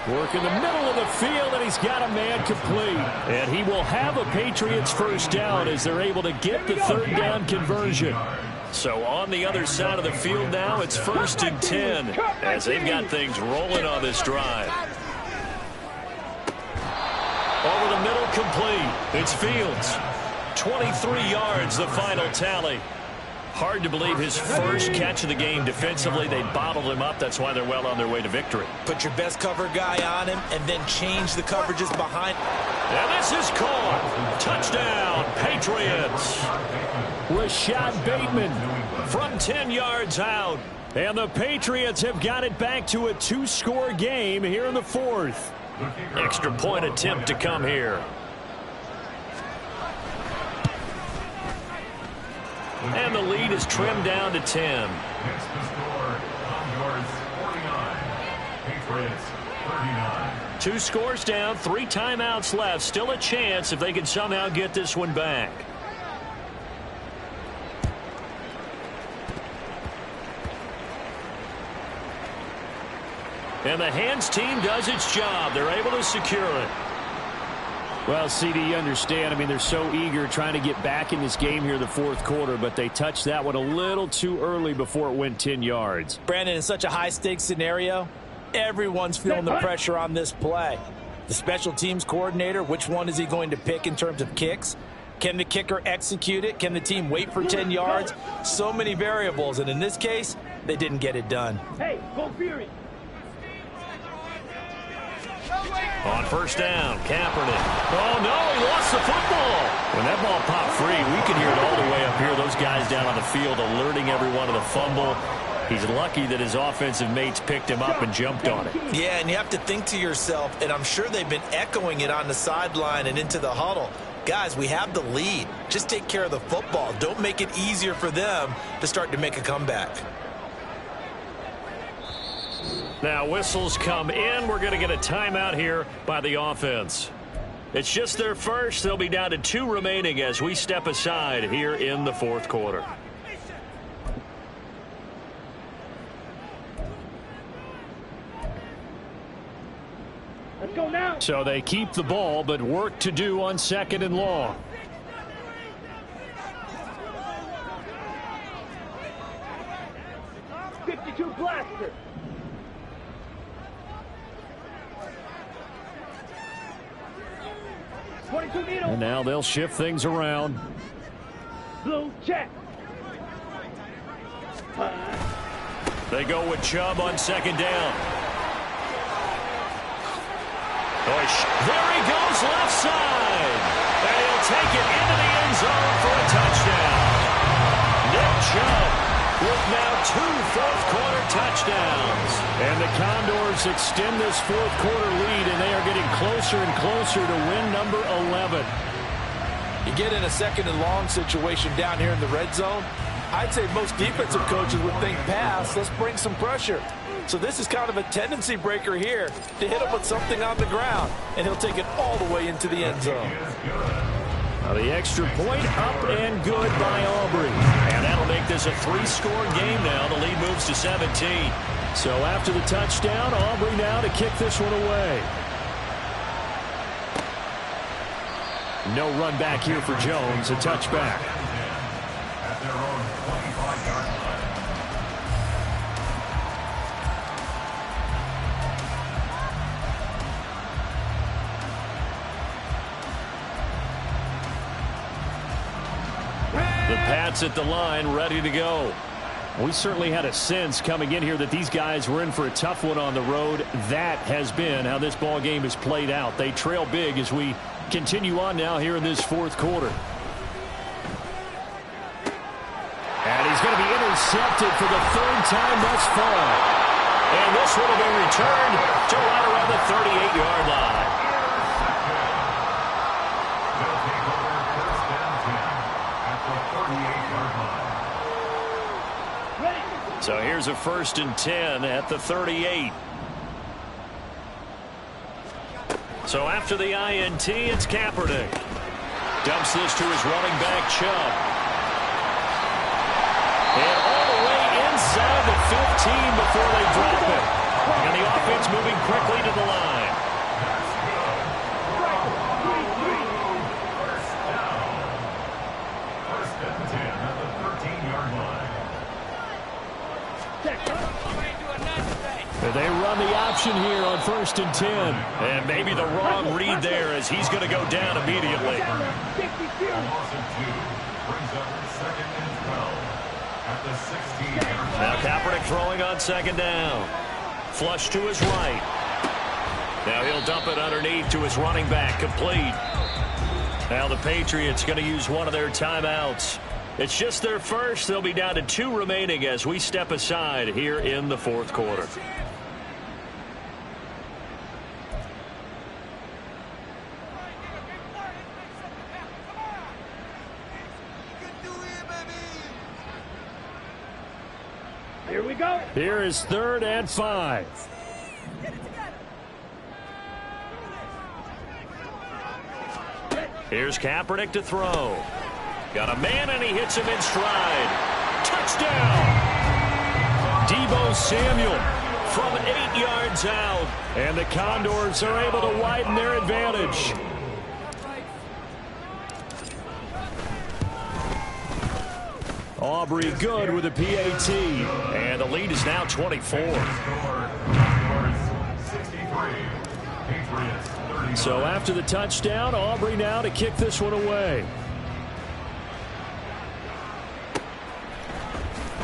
S1: Work in the middle of the field, and he's got a man complete. And he will have a Patriots first down as they're able to get the 3rd down conversion. So on the other side of the field now, it's 1st and 10 as they've got things rolling on this drive. Over the middle, complete. It's Fields. 23 yards, the final tally. Hard to believe his first catch of the game defensively. They bottled him up. That's why they're well on their way to victory.
S3: Put your best cover guy on him and then change the coverages behind.
S1: And this is caught. Touchdown, Patriots. Rashad Bateman from 10 yards out. And the Patriots have got it back to a 2-score game here in the 4th. Extra point attempt to come here. And the lead is trimmed down to 10.
S5: Next to score, Condors 49, Patriots 39.
S1: 2 scores down, 3 timeouts left. Still a chance if they can somehow get this one back. And the hands team does its job. They're able to secure it.
S6: Well, CD, you understand. I mean, they're so eager trying to get back in this game here in the fourth quarter, but they touched that one a little too early before it went 10 yards.
S3: Brandon, in such a high-stakes scenario, everyone's feeling the pressure on this play. The special teams coordinator, which one is he going to pick in terms of kicks? Can the kicker execute it? Can the team wait for 10 yards? So many variables, and in this case, they didn't get it done.
S4: Hey, go Fury.
S1: On first down, Kaepernick. Oh, no, he lost the football. When that ball popped free, we could hear it all the way up here. Those guys down on the field alerting everyone of the fumble. He's lucky that his offensive mates picked him up and jumped on it.
S2: Yeah, and you have to think to yourself, and I'm sure they've been echoing it on the sideline and into the huddle. Guys, we have the lead. Just take care of the football. Don't make it easier for them to start to make a comeback.
S1: Now whistles come in. We're going to get a timeout here by the offense. It's just their first. They'll be down to 2 remaining as we step aside here in the fourth quarter.
S4: Let's go now.
S1: So they keep the ball, but work to do on 2nd and long.
S4: '52 blaster.
S1: And now they'll shift things around.
S4: Blue check.
S1: They go with Chubb on 2nd down. There he goes left side. And he'll take it into the end zone for a touchdown. Nick Chubb with now 2 fourth-quarter touchdowns. And the Condors extend this fourth-quarter lead, and they are getting closer and closer to win number 11.
S3: You get in a 2nd and long situation down here in the red zone, I'd say most defensive coaches would think pass, let's bring some pressure. So this is kind of a tendency breaker here to hit him with something on the ground, and he'll take it all the way into the end zone.
S1: Now the extra point up and good by Aubrey. And that'll make this a 3-score game now. The lead moves to 17. So after the touchdown, Aubrey now to kick this one away. No run back here for Jones. A touchback.
S5: At their own 25-yard line.
S1: The Pats at the line, ready to go. We certainly had a sense coming in here that these guys were in for a tough one on the road. That has been how this ball game has played out. They trail big as we continue on now here in this fourth quarter. And he's going to be intercepted for the 3rd time thus far. And this one will be returned to right around the 38-yard line.
S5: They'll take over first down 10 at the 38-yard line.
S1: So here's a 1st and 10 at the 38. So after the INT, it's Kaepernick. Dumps this to his running back, Chubb. And all the way inside the 15 before they drop it. And the offense moving quickly to the line.
S5: First and 10 at the 13-yard line.
S1: They run the option here on 1st and 10. And maybe the wrong read there as he's going to go down immediately.
S5: A loss of 2 brings up 2nd and 12 at the 16-yard line.
S1: Now Kaepernick throwing on 2nd down. Flush to his right. Now he'll dump it underneath to his running back, complete. Now the Patriots going to use one of their timeouts. It's just their first. They'll be down to 2 remaining as we step aside here in the fourth quarter. Here is 3rd and 5. Here's Kaepernick to throw. Got a man, and he hits him in stride. Touchdown! Deebo Samuel from 8 yards out. And the Condors are able to widen their advantage. Aubrey good with a PAT. And the lead is now 24. So after the touchdown, Aubrey now to kick this one away.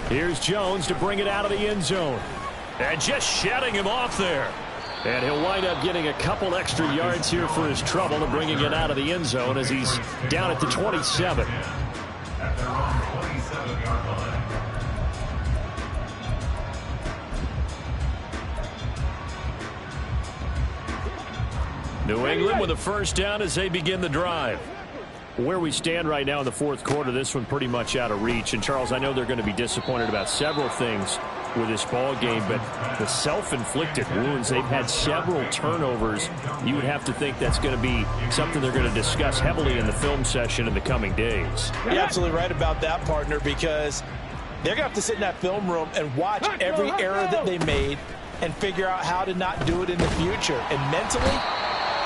S1: Here's Jones to bring it out of the end zone. And just shedding him off there. And he'll wind up getting a couple extra yards here for his trouble and bringing it out of the end zone as he's down at the 27.
S5: At their own 27-yard line.
S1: New England with a first down as they begin the drive. Where we stand right now in the 4th quarter, this one pretty much out of reach. And, Charles, I know they're going to be disappointed about several things with this ball game, but the self-inflicted wounds, they've had several turnovers. You would have to think that's going to be something they're going to discuss heavily in the film session in the coming days.
S3: You're absolutely right about that, partner, because they're going to have to sit in that film room and watch every error that they made and figure out how to not do it in the future. And mentally,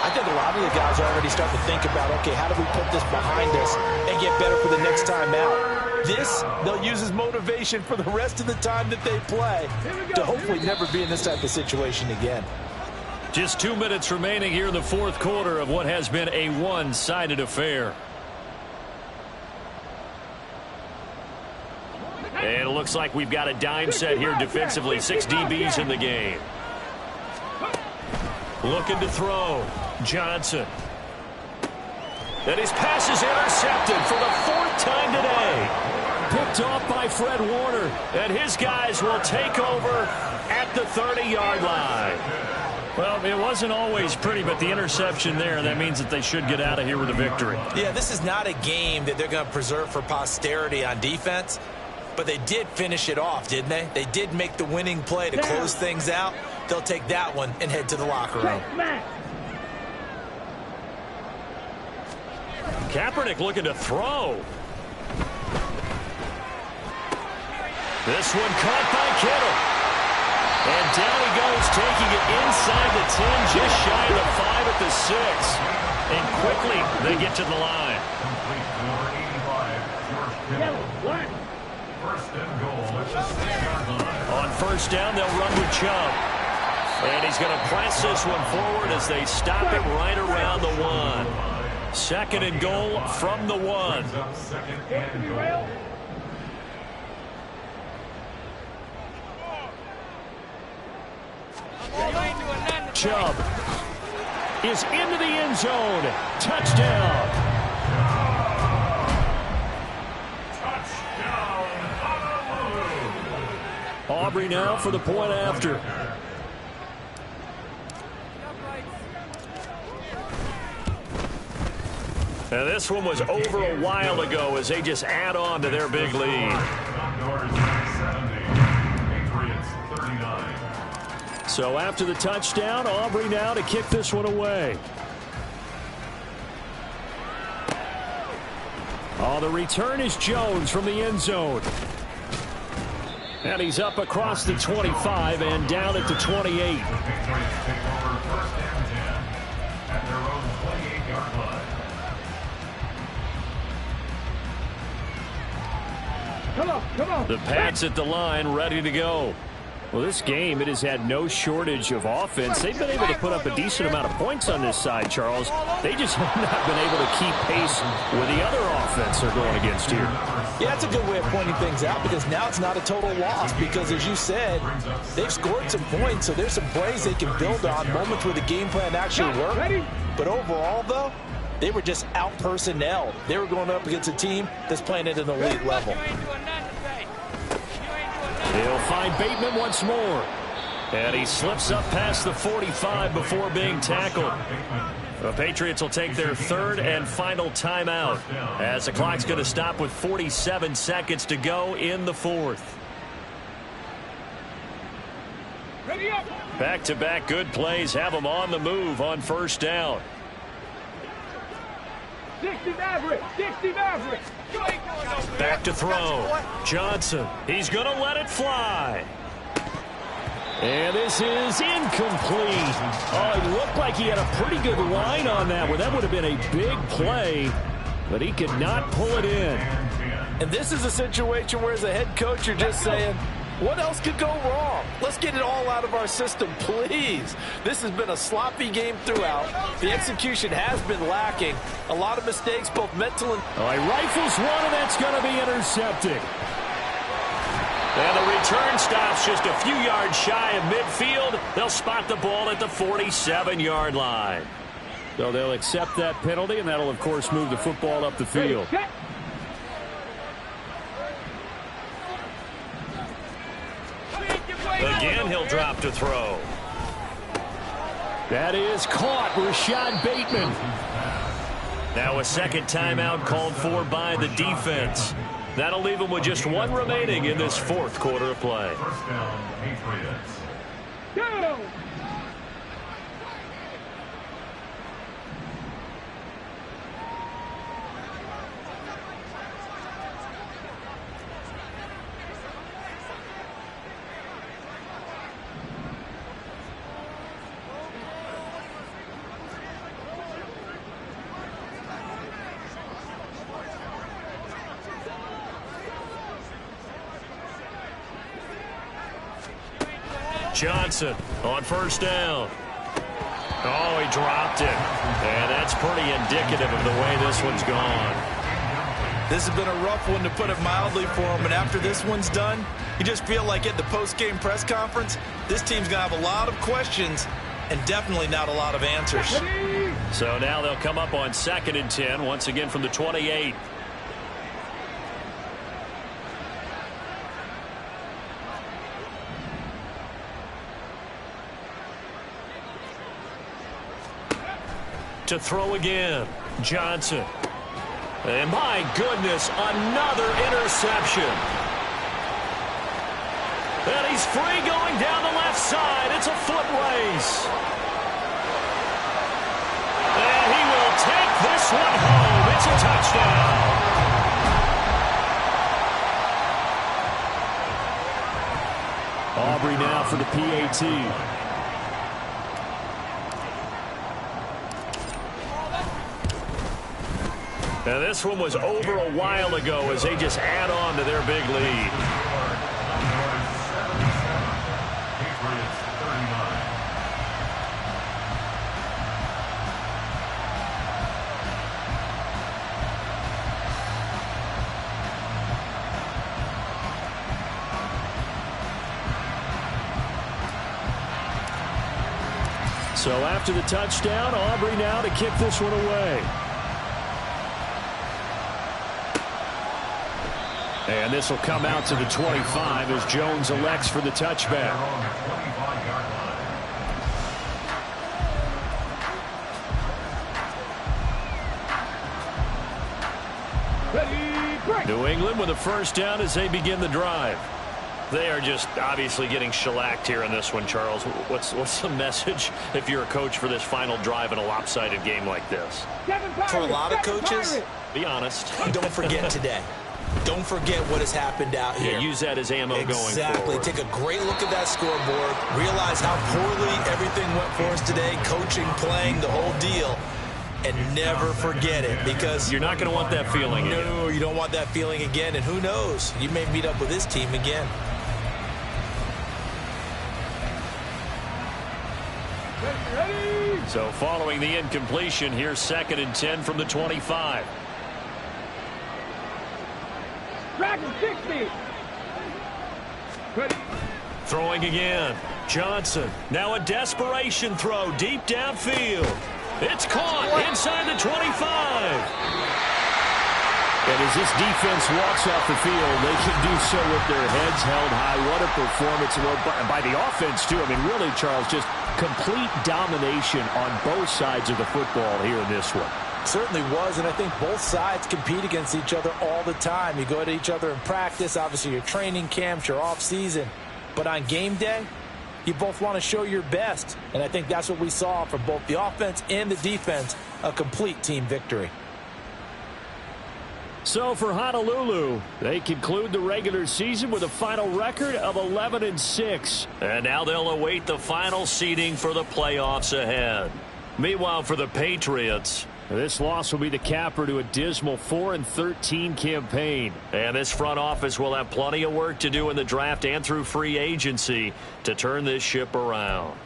S3: I think a lot of the guys are already starting to think about, okay, how do we put this behind us and get better for the next time out? This, they'll use as motivation for the rest of the time that they play to hopefully never be in this type of situation again.
S1: Just 2 minutes remaining here in the 4th quarter of what has been a one-sided affair. And it looks like we've got a dime set here defensively. 6 DBs in the game. Looking to throw. Johnson. And his pass is intercepted for the 4th time today. Picked off by Fred Warner. And his guys will take over at the 30-yard line. Well, it wasn't always pretty, but the interception there, that means that they should get out of here with a victory.
S2: Yeah, this is not a game that they're going to preserve for posterity on defense, but they did finish it off, didn't they? They did make the winning play to close things out. They'll take that one and head to the locker room.
S1: Kaepernick looking to throw. This one caught by Kittle. And down he goes, taking it inside the 10, just shy of the 5 at the 6. And quickly, they get to the line.
S5: Complete to number 85, George Kittle. First and goal at the 6-yard line.
S1: On first down, they'll run with Chubb. And he's going to press this one forward as they stop it right around the 1. 2nd and goal from the 1.
S5: Brings up 2nd and goal.
S1: Chubb is into the end zone. Touchdown. Aubrey now for the point after. And this one was over a while ago as they just add on to their big lead. So after the touchdown, Aubrey now to kick this one away. Oh, the return is Jones from the end zone. And he's up across the 25 and down at the 28.
S4: Come on.
S1: The Pats at the line, ready to go. Well, this game, it has had no shortage of offense. They've been able to put up a decent amount of points on this side, Charles. They just have not been able to keep pace with the other offense they're going against here.
S3: Yeah, that's a good way of pointing things out because now it's not a total loss because, as you said, they've scored some points, so there's some plays they can build on, moments where the game plan actually worked. But overall, though, they were just out-personnel. They were going up against a team that's playing at an elite level.
S1: He'll find Bateman once more. And he slips up past the 45 before being tackled. The Patriots will take their 3rd and final timeout as the clock's going to stop with 47 seconds to go in the 4th.
S4: Ready up.
S1: Back-to-back good plays have them on the move on first down.
S4: 60 Maverick. 60 Maverick.
S1: Back to throw. Johnson. He's going to let it fly. And this is incomplete. Oh, it looked like he had a pretty good line on that one. That would have been a big play, but he could not pull it in.
S3: And this is a situation where as a head coach you're just saying, what else could go wrong? Let's get it all out of our system, please. This has been a sloppy game throughout. The execution has been lacking. A lot of mistakes, both mental and...
S1: Oh, he rifles one, and that's going to be intercepted. And the return stops just a few yards shy of midfield. They'll spot the ball at the 47-yard line. So they'll accept that penalty, and that'll, of course, move the football up the field. Again, he'll drop to throw. That is caught. Rashad Bateman. Now a second timeout called for by the defense. That'll leave them with just one remaining in this fourth quarter of play.
S5: First down, Patriots.
S4: Go.
S1: Johnson on first down. Oh, he dropped it. And that's pretty indicative of the way this one's gone.
S3: This has been a rough one, to put it mildly, for him. And after this one's done, you just feel like at the post-game press conference, this team's going to have a lot of questions and definitely not a lot of answers.
S1: So now they'll come up on 2nd and 10, once again from the 28. To throw again. Johnson. And my goodness, another interception. And he's free going down the left side. It's a foot race. And he will take this one home. It's a touchdown. Aubrey now for the PAT. Now this one was over a while ago as they just add on to their big lead.
S5: Patriots 39.
S1: So after the touchdown, Aubrey now to kick this one away. And this will come out to the 25 as Jones elects for the touchback.
S5: On the 25-yard line.
S4: Ready, break.
S1: New England with a first down as they begin the drive. They are just obviously getting shellacked here in this one, Charles. What's the message if you're a coach for this final drive in a lopsided game like this?
S3: For a lot of coaches,
S1: Be honest.
S3: don't forget today. Don't forget what has happened out here.
S1: Yeah, use that as ammo going forward.
S3: Exactly. Take a great look at that scoreboard. Realize how poorly everything went for us today. Coaching, playing, the whole deal. And never forget it, because
S1: You're not going to want that feeling again.
S3: no, you don't want that feeling again. And who knows? You may meet up with this team again.
S4: Ready.
S1: So following the incompletion, here's 2nd and 10 from the 25.
S4: Dragon 60. Ready.
S1: Throwing again. Johnson. Now a desperation throw deep downfield. It's caught inside the 25. And as this defense walks off the field, they can do so with their heads held high. What a performance by the offense, too. I mean, really, Charles, just complete domination on both sides of the football here in this one.
S3: Certainly was, and I think both sides compete against each other all the time. You go at each other in practice, obviously your training camps, your off season, but on game day, you both want to show your best. And I think that's what we saw from both the offense and the defense, a complete team victory.
S1: So for Honolulu, they conclude the regular season with a final record of 11-6.
S6: And now they'll await the final seeding for the playoffs ahead. Meanwhile, for the Patriots,
S1: this loss will be the capper to a dismal 4-13 campaign.
S6: And this front office will have plenty of work to do in the draft and through free agency to turn this ship around.